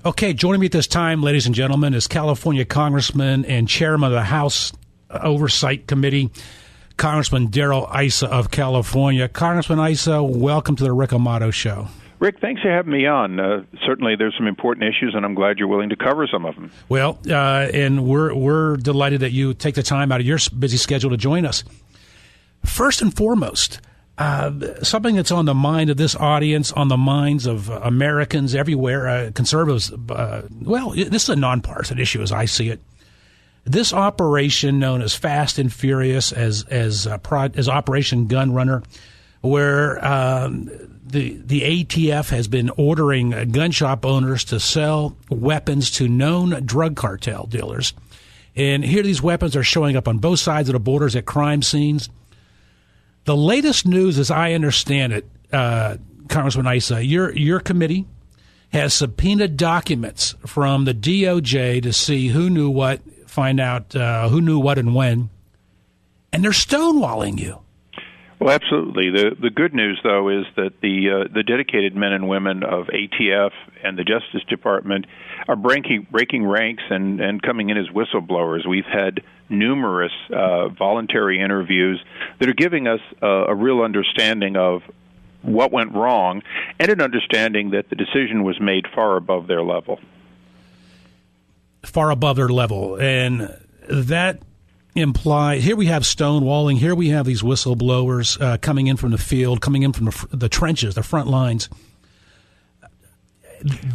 Okay, joining me at this time, ladies and gentlemen, is California Congressman and Chairman of the House Oversight Committee, Congressman Darrell Issa of California. Congressman Issa, welcome to the Rick Amato Show. Rick, thanks for having me on. Certainly there's some important issues, and I'm glad you're willing to cover some of them. Well, and we're delighted that you take the time out of your busy schedule to join us. First and foremost, something that's on the mind of this audience, on the minds of Americans everywhere, conservatives, this is a nonpartisan issue as I see it. This operation known as Fast and Furious, as Operation Gun Runner, where the ATF has been ordering gun shop owners to sell weapons to known drug cartel dealers. And here these weapons are showing up on both sides of the borders at crime scenes. The latest news, as I understand it, Congressman Issa, your committee has subpoenaed documents from the DOJ to see who knew what, find out who knew what and when, and they're stonewalling you. Well, absolutely. The good news, though, is that the dedicated men and women of ATF and the Justice Department are breaking ranks and coming in as whistleblowers. We've had numerous voluntary interviews that are giving us a real understanding of what went wrong and an understanding that the decision was made far above their level. Far above their level. And that implies, here we have stonewalling, here we have these whistleblowers coming in from the field, coming in from the trenches, the front lines.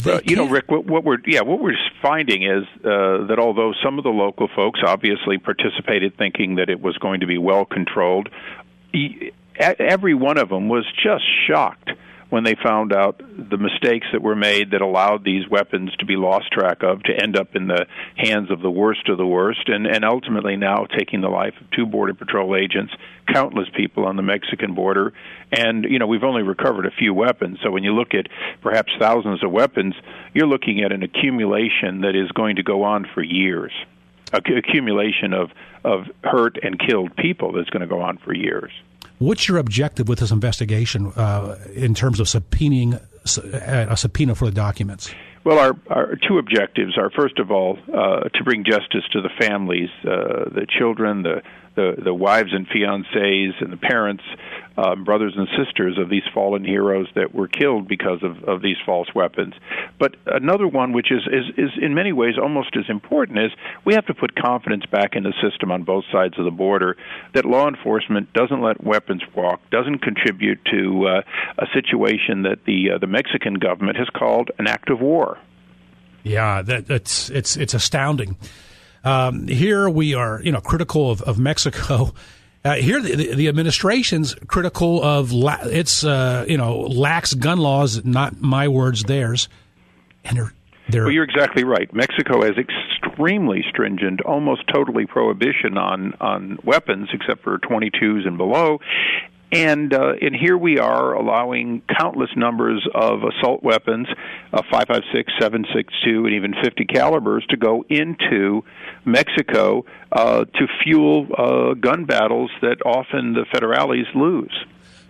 Rick, what we're finding is that although some of the local folks obviously participated thinking that it was going to be well controlled, every one of them was just shocked when they found out the mistakes that were made that allowed these weapons to be lost track of, to end up in the hands of the worst, and ultimately now taking the life of 2 Border Patrol agents, countless people on the Mexican border. And, we've only recovered a few weapons. So when you look at perhaps thousands of weapons, you're looking at an accumulation that is going to go on for years. Accumulation of hurt and killed people that's going to go on for years. What's your objective with this investigation in terms of subpoenaing a subpoena for the documents? Well, our 2 objectives are, first of all, to bring justice to the families, the children, the wives and fiancés, and the parents, brothers and sisters of these fallen heroes that were killed because of these false weapons. But another one, which is in many ways almost as important, is we have to put confidence back in the system on both sides of the border, that law enforcement doesn't let weapons walk, doesn't contribute to a situation that the Mexican government has called an act of war. Yeah, it's astounding. Here we are, critical of Mexico. Here the administration's critical of its, lax gun laws. Not my words, theirs. And they're. Well, you're exactly right. Mexico has extremely stringent, almost totally prohibition on weapons, except for .22s and below. And here we are allowing countless numbers of assault weapons, 5.56, 7.62, and even 50 calibers to go into Mexico to fuel gun battles that often the federales lose.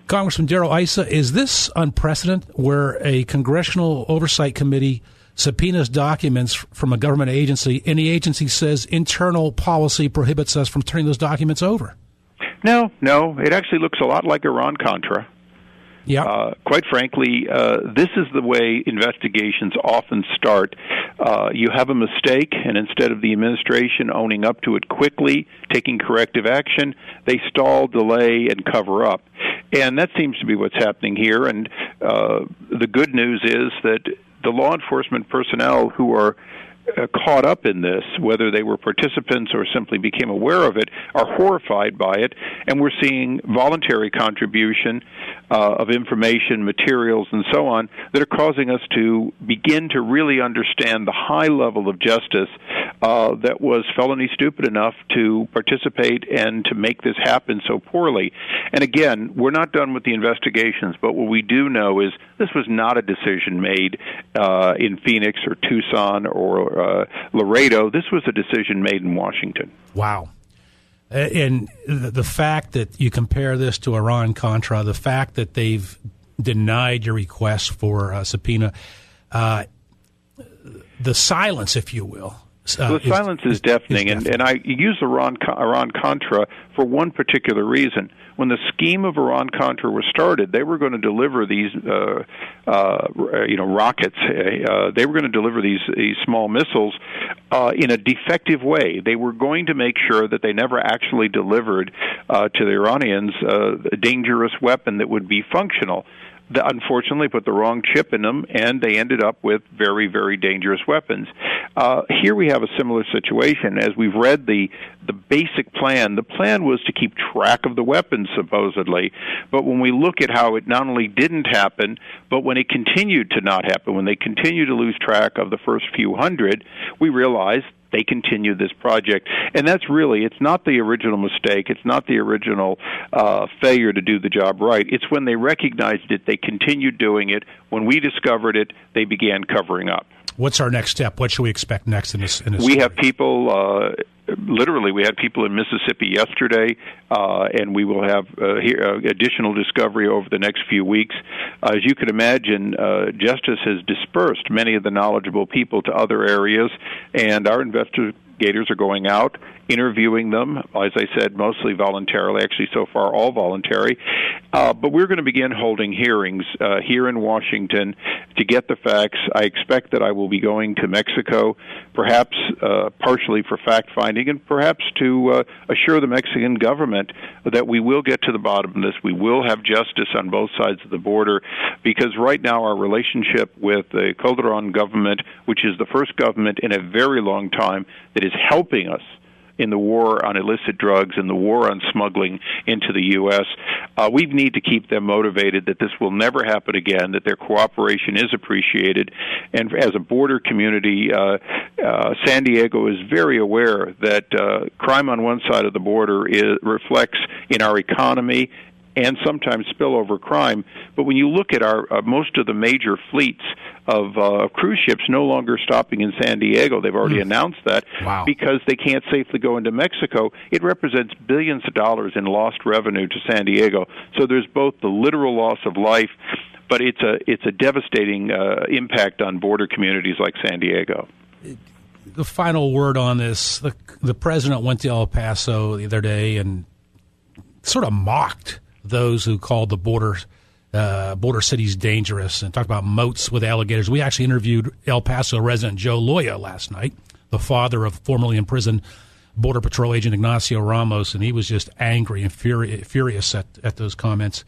Congressman Darrell Issa, is this unprecedented where a congressional oversight committee subpoenas documents from a government agency and the agency says internal policy prohibits us from turning those documents over? No. It actually looks a lot like Iran-Contra. Yeah. Quite frankly, this is the way investigations often start. You have a mistake, and instead of the administration owning up to it quickly, taking corrective action, they stall, delay, and cover up. And that seems to be what's happening here. And the good news is that the law enforcement personnel who are caught up in this, whether they were participants or simply became aware of it, are horrified by it, and we're seeing voluntary contribution of information, materials, and so on that are causing us to begin to really understand the high level of justice that was felony stupid enough to participate and to make this happen so poorly. And again, we're not done with the investigations, but what we do know is this was not a decision made in Phoenix or Tucson or Laredo. This was a decision made in Washington. Wow. And the fact that you compare this to Iran-Contra, the fact that they've denied your request for a subpoena, the silence, if you will. The silence is deafening, and I use Iran-Contra for one particular reason. When the scheme of Iran-Contra was started, they were going to deliver these, rockets. They were going to deliver these small missiles in a defective way. They were going to make sure that they never actually delivered to the Iranians a dangerous weapon that would be functional. Unfortunately, put the wrong chip in them, and they ended up with very, very dangerous weapons. Here we have a similar situation. As we've read the basic plan, the plan was to keep track of the weapons, supposedly. But when we look at how it not only didn't happen, but when it continued to not happen, when they continued to lose track of the first few hundred, we realized they continued this project. And that's really, it's not the original mistake, it's not the original failure to do the job right. It's when they recognized it, they continued doing it. When we discovered it, they began covering up. What's our next step? What should we expect next in this we story? Have people, literally, we had people in Mississippi yesterday, and we will have additional discovery over the next few weeks. As you can imagine, justice has dispersed many of the knowledgeable people to other areas, and our investigators are going out, interviewing them, as I said, mostly voluntarily, actually so far all voluntary. But we're going to begin holding hearings here in Washington to get the facts. I expect that I will be going to Mexico, perhaps partially for fact-finding and perhaps to assure the Mexican government that we will get to the bottom of this. We will have justice on both sides of the border, because right now our relationship with the Calderon government, which is the first government in a very long time that is helping us in the war on illicit drugs and the war on smuggling into the U.S., we need to keep them motivated that this will never happen again, that their cooperation is appreciated. And as a border community, San Diego is very aware that crime on one side of the border reflects in our economy and sometimes spillover crime. But when you look at our most of the major fleets of cruise ships no longer stopping in San Diego, they've already announced that, because they can't safely go into Mexico. It represents billions of dollars in lost revenue to San Diego. So there's both the literal loss of life, but it's a devastating impact on border communities like San Diego. The final word on this, the president went to El Paso the other day and sort of mocked those who called the border cities dangerous and talked about moats with alligators. We actually interviewed El Paso resident Joe Loya last night, the father of formerly imprisoned Border Patrol agent Ignacio Ramos, and he was just angry and furious at those comments.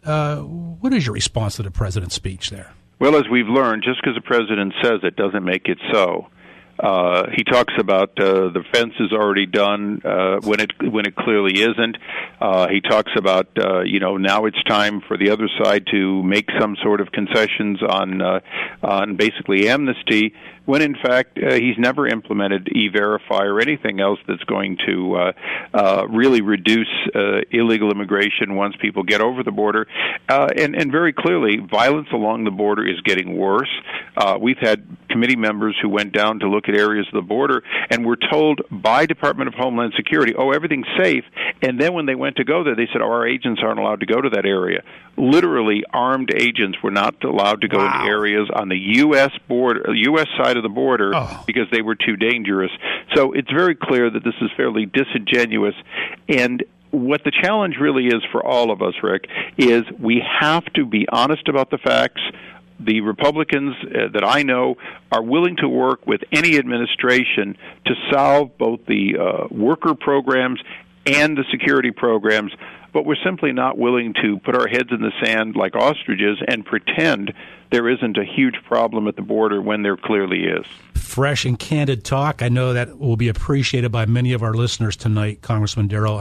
What is your response to the president's speech there? Well, as we've learned, just because the president says it doesn't make it so. He talks about the fence is already done when it clearly isn't. He talks about now it's time for the other side to make some sort of concessions on basically amnesty, when in fact he's never implemented E-Verify or anything else that's going to really reduce illegal immigration once people get over the border. And very clearly, violence along the border is getting worse. We've had committee members who went down to look at areas of the border and were told by Department of Homeland Security, everything's safe. And then when they went to go there, they said, our agents aren't allowed to go to that area. Literally, armed agents were not allowed to go into areas on the U.S. border, U.S. side of the border, because they were too dangerous. So it's very clear that this is fairly disingenuous. And what the challenge really is for all of us, Rick, is we have to be honest about the facts. The Republicans that I know are willing to work with any administration to solve both the worker programs and the security programs, but we're simply not willing to put our heads in the sand like ostriches and pretend there isn't a huge problem at the border when there clearly is. Fresh and candid talk. I know that will be appreciated by many of our listeners tonight, Congressman Darrell.